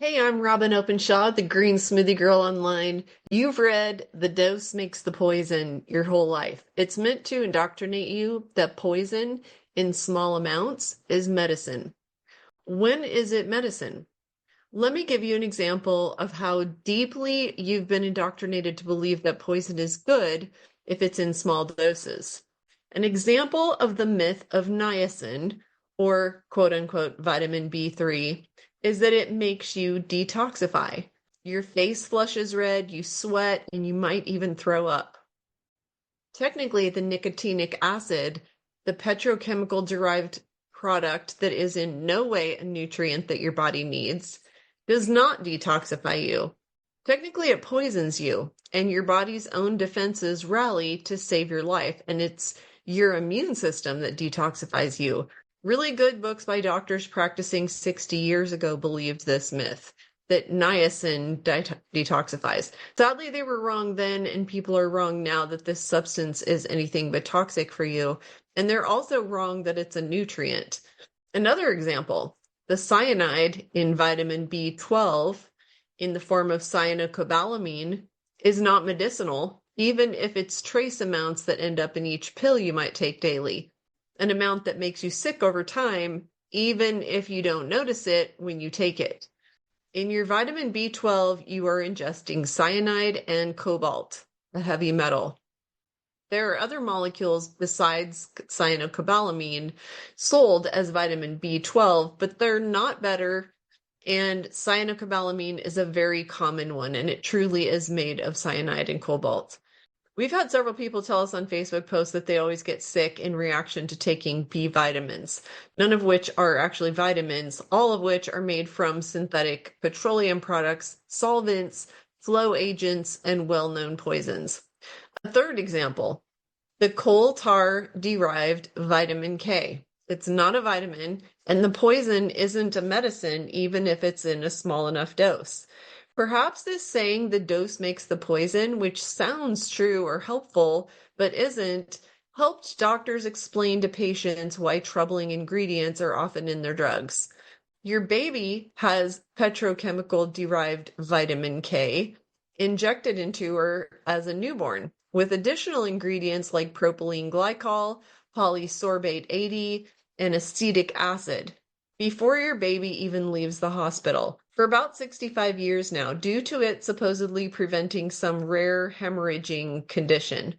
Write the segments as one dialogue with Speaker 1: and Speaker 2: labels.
Speaker 1: Hey, I'm Robyn Openshaw, the Green Smoothie Girl online. You've read The Dose Makes the Poison your whole life. It's meant to indoctrinate you that poison in small amounts is medicine. When is it medicine? Let me give you an example of how deeply you've been indoctrinated to believe that poison is good if it's in small doses. An example of the myth of niacin, or quote unquote vitamin B3, is that it makes you detoxify. Your face flushes red, you sweat, and you might even throw up. Technically, the nicotinic acid, the petrochemical derived product that is in no way a nutrient that your body needs, does not detoxify you. Technically, it poisons you, and your body's own defenses rally to save your life, and it's your immune system that detoxifies you. Really good books by doctors practicing 60 years ago believed this myth that niacin detoxifies. Sadly, they were wrong then, and people are wrong now that this substance is anything but toxic for you. And they're also wrong that it's a nutrient. Another example, the cyanide in vitamin B12 in the form of cyanocobalamin is not medicinal, even if it's trace amounts that end up in each pill you might take daily, an amount that makes you sick over time, even if you don't notice it when you take it. In your vitamin B12, you are ingesting cyanide and cobalt, a heavy metal. There are other molecules besides cyanocobalamin sold as vitamin B12, but they're not better. And cyanocobalamin is a very common one, and it truly is made of cyanide and cobalt. We've had several people tell us on Facebook posts that they always get sick in reaction to taking B vitamins, none of which are actually vitamins, all of which are made from synthetic petroleum products, solvents, flow agents, and well-known poisons. A third example, the coal tar derived vitamin K. It's not a vitamin, and the poison isn't a medicine, even if it's in a small enough dose. Perhaps this saying the dose makes the poison, which sounds true or helpful, but isn't, helped doctors explain to patients why troubling ingredients are often in their drugs. Your baby has petrochemical derived vitamin K injected into her as a newborn, with additional ingredients like propylene glycol, polysorbate 80, and acetic acid before your baby even leaves the hospital for about 65 years now, due to it supposedly preventing some rare hemorrhaging condition.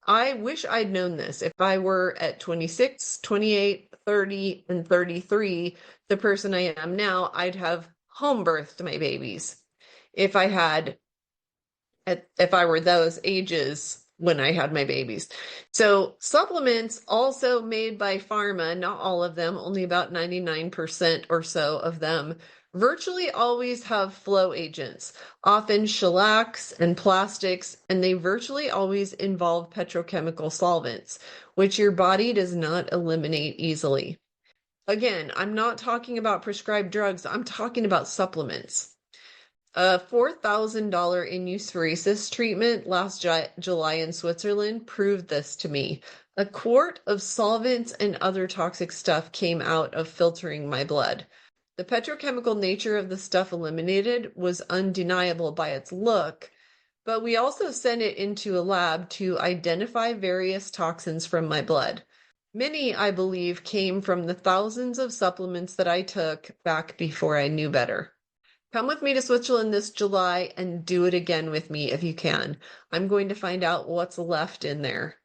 Speaker 1: I wish I'd known this. If I were at 26, 28, 30, and 33, the person I am now, I'd have home birthed my babies. If I had if I were those ages when I had my babies. So supplements also made by pharma, not all of them, only about 99% or so of them, virtually always have flow agents, often shellacs and plastics, and they virtually always involve petrochemical solvents, which your body does not eliminate easily. Again, I'm not talking about prescribed drugs, I'm talking about supplements. A $4,000 in-use treatment last July in Switzerland proved this to me. A quart of solvents and other toxic stuff came out of filtering my blood. The petrochemical nature of the stuff eliminated was undeniable by its look, but we also sent it into a lab to identify various toxins from my blood. Many, I believe, came from the thousands of supplements that I took back before I knew better. Come with me to Switzerland this July and do it again with me if you can. I'm going to find out what's left in there.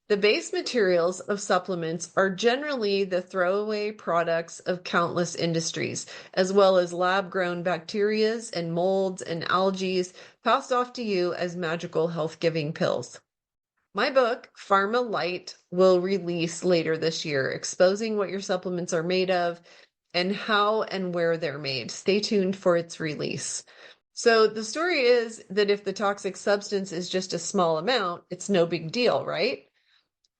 Speaker 1: The base materials of supplements are generally the throwaway products of countless industries, as well as lab-grown bacterias and molds and algae passed off to you as magical health-giving pills. My book, Pharma Light, will release later this year, exposing what your supplements are made of and how and where they're made. Stay tuned for its release. So the story is that if the toxic substance is just a small amount, it's no big deal, right?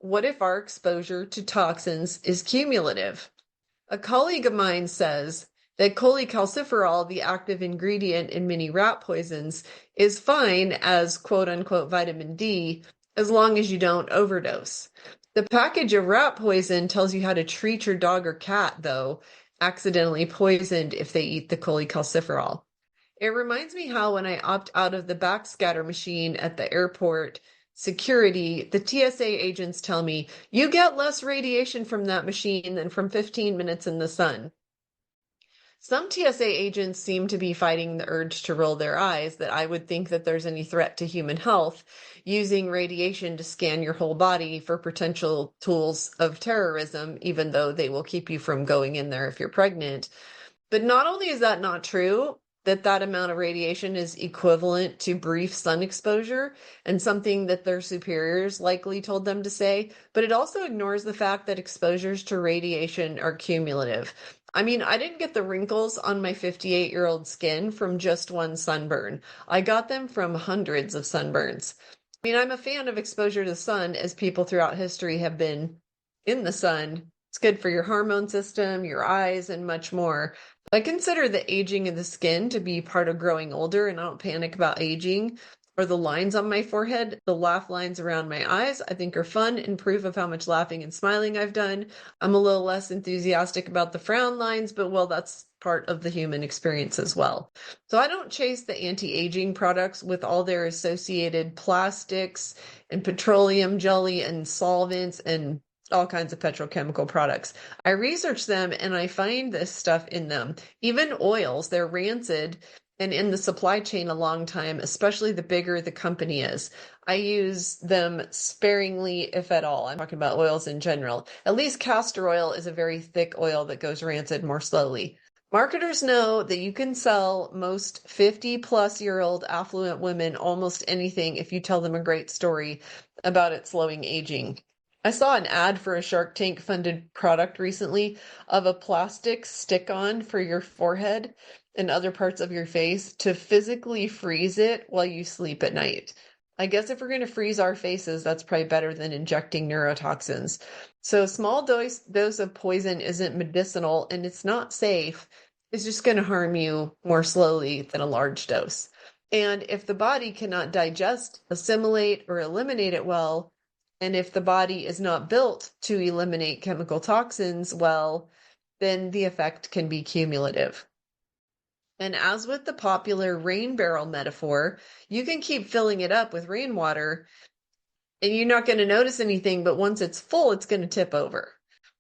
Speaker 1: What if our exposure to toxins is cumulative? A colleague of mine says that cholecalciferol, the active ingredient in many rat poisons, is fine as quote-unquote vitamin D as long as you don't overdose. The package of rat poison tells you how to treat your dog or cat, though, accidentally poisoned if they eat the cholecalciferol. It reminds me how when I opt out of the backscatter machine at the airport security, the TSA agents tell me, you get less radiation from that machine than from 15 minutes in the sun. Some TSA agents seem to be fighting the urge to roll their eyes that I would think that there's any threat to human health using radiation to scan your whole body for potential tools of terrorism, even though they will keep you from going in there if you're pregnant. But not only is that not true, that amount of radiation is equivalent to brief sun exposure and something that their superiors likely told them to say, but it also ignores the fact that exposures to radiation are cumulative. I mean, I didn't get the wrinkles on my 58-year-old skin from just one sunburn. I got them from hundreds of sunburns. I mean, I'm a fan of exposure to the sun, as people throughout history have been in the sun. It's good for your hormone system, your eyes, and much more. I consider the aging of the skin to be part of growing older, and I don't panic about aging or the lines on my forehead. The laugh lines around my eyes, I think, are fun and proof of how much laughing and smiling I've done. I'm a little less enthusiastic about the frown lines, but well, that's part of the human experience as well. So I don't chase the anti-aging products with all their associated plastics and petroleum jelly and solvents and all kinds of petrochemical products. I research them and I find this stuff in them. Even oils, they're rancid and in the supply chain a long time, especially the bigger the company is. I use them sparingly, if at all. I'm talking about oils in general. At least castor oil is a very thick oil that goes rancid more slowly. Marketers know that you can sell most 50-plus-year-old affluent women almost anything if you tell them a great story about it slowing aging. I saw an ad for a Shark Tank funded product recently of a plastic stick-on for your forehead and other parts of your face to physically freeze it while you sleep at night. I guess if we're going to freeze our faces, that's probably better than injecting neurotoxins. So a small dose of poison isn't medicinal and it's not safe. It's just going to harm you more slowly than a large dose. And if the body cannot digest, assimilate, or eliminate it well, and if the body is not built to eliminate chemical toxins well, then the effect can be cumulative. And as with the popular rain barrel metaphor, you can keep filling it up with rainwater and you're not going to notice anything, but once it's full, it's going to tip over.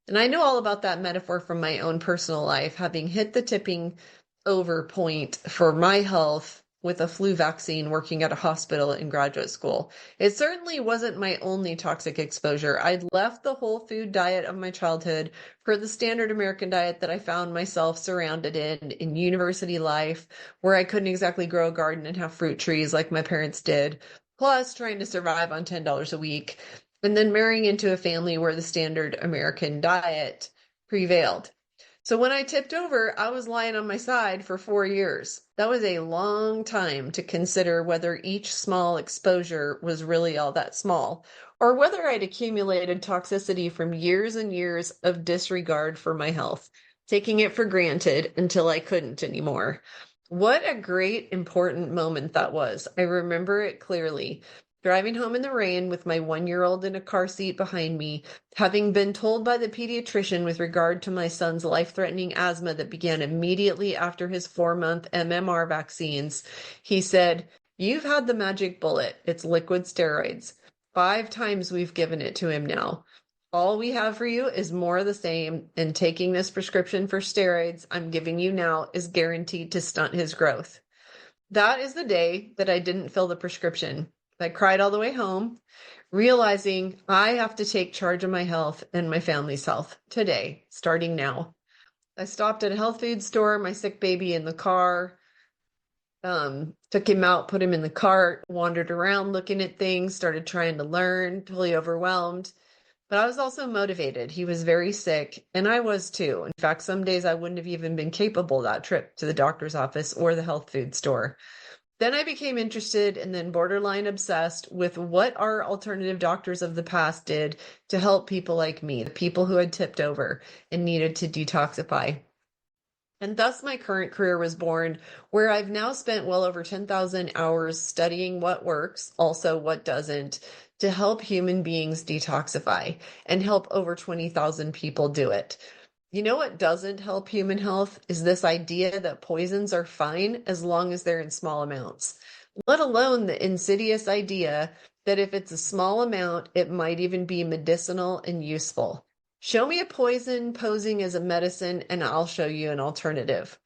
Speaker 1: And I know all about that metaphor from my own personal life, having hit the tipping over point for my health with a flu vaccine working at a hospital in graduate school. It certainly wasn't my only toxic exposure. I'd left the whole food diet of my childhood for the standard American diet that I found myself surrounded in university life, where I couldn't exactly grow a garden and have fruit trees like my parents did, plus trying to survive on $10 a week, and then marrying into a family where the standard American diet prevailed. So when I tipped over, I was lying on my side for 4 years. That was a long time to consider whether each small exposure was really all that small, or whether I'd accumulated toxicity from years and years of disregard for my health, taking it for granted until I couldn't anymore. What a great, important moment that was. I remember it clearly. Driving home in the rain with my 1-year-old in a car seat behind me, having been told by the pediatrician with regard to my son's life-threatening asthma that began immediately after his 4-month MMR vaccines, he said, "You've had the magic bullet. It's liquid steroids. 5 times we've given it to him now. All we have for you is more of the same, and taking this prescription for steroids I'm giving you now is guaranteed to stunt his growth." That is the day that I didn't fill the prescription. I cried all the way home, realizing I have to take charge of my health and my family's health today, starting now. I stopped at a health food store, my sick baby in the car, took him out, put him in the cart, wandered around looking at things, started trying to learn, totally overwhelmed. But I was also motivated. He was very sick, and I was too. In fact, some days I wouldn't have even been capable of that trip to the doctor's office or the health food store. Then I became interested and then borderline obsessed with what our alternative doctors of the past did to help people like me, the people who had tipped over and needed to detoxify. And thus my current career was born, where I've now spent well over 10,000 hours studying what works, also what doesn't, to help human beings detoxify and help over 20,000 people do it. You know what doesn't help human health is this idea that poisons are fine as long as they're in small amounts, let alone the insidious idea that if it's a small amount, it might even be medicinal and useful. Show me a poison posing as a medicine, and I'll show you an alternative.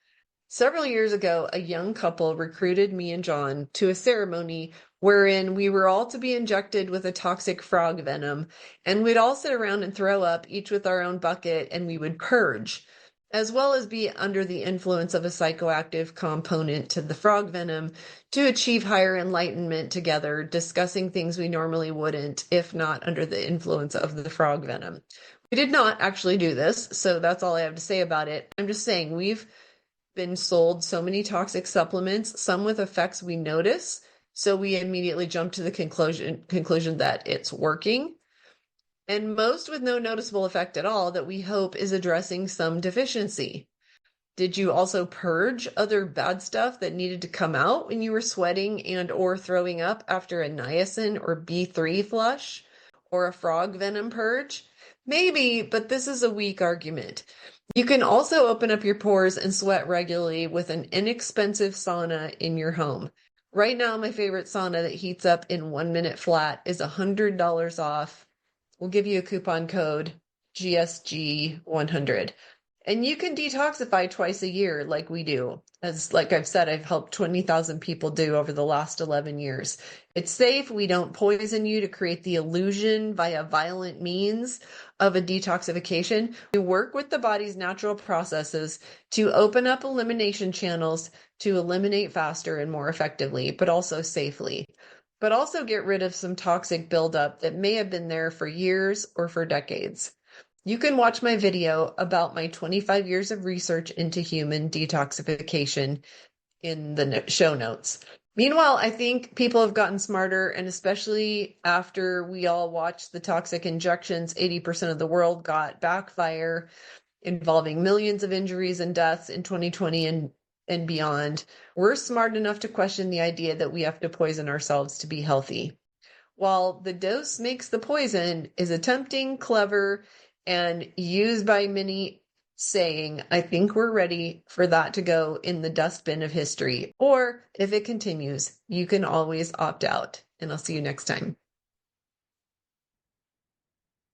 Speaker 1: Several years ago, a young couple recruited me and John to a ceremony wherein we were all to be injected with a toxic frog venom, and we'd all sit around and throw up, each with our own bucket, and we would purge, as well as be under the influence of a psychoactive component to the frog venom to achieve higher enlightenment together, discussing things we normally wouldn't if not under the influence of the frog venom. We did not actually do this, so that's all I have to say about it. I'm just saying we've been sold so many toxic supplements, some with effects we notice, so we immediately jump to the conclusion that it's working, and most with no noticeable effect at all that we hope is addressing some deficiency. Did you also purge other bad stuff that needed to come out when you were sweating and or throwing up after a niacin or B3 flush or a frog venom purge? Maybe, but this is a weak argument. You can also open up your pores and sweat regularly with an inexpensive sauna in your home. Right now, my favorite sauna that heats up in 1 minute flat is $100 off. We'll give you a coupon code GSG100. And you can detoxify twice a year like we do. As like I've said, I've helped 20,000 people do over the last 11 years. It's safe. We don't poison you to create the illusion via violent means of a detoxification. We work with the body's natural processes to open up elimination channels to eliminate faster and more effectively, but also safely. But also get rid of some toxic buildup that may have been there for years or for decades. You can watch my video about my 25 years of research into human detoxification in the show notes. Meanwhile, I think people have gotten smarter, and especially after we all watched the toxic injections, 80% of the world got backfire, involving millions of injuries and deaths in 2020 and beyond. We're smart enough to question the idea that we have to poison ourselves to be healthy. While the dose makes the poison is a tempting, clever, and used by many saying, I think we're ready for that to go in the dustbin of history. Or if it continues, you can always opt out. And I'll see you next time.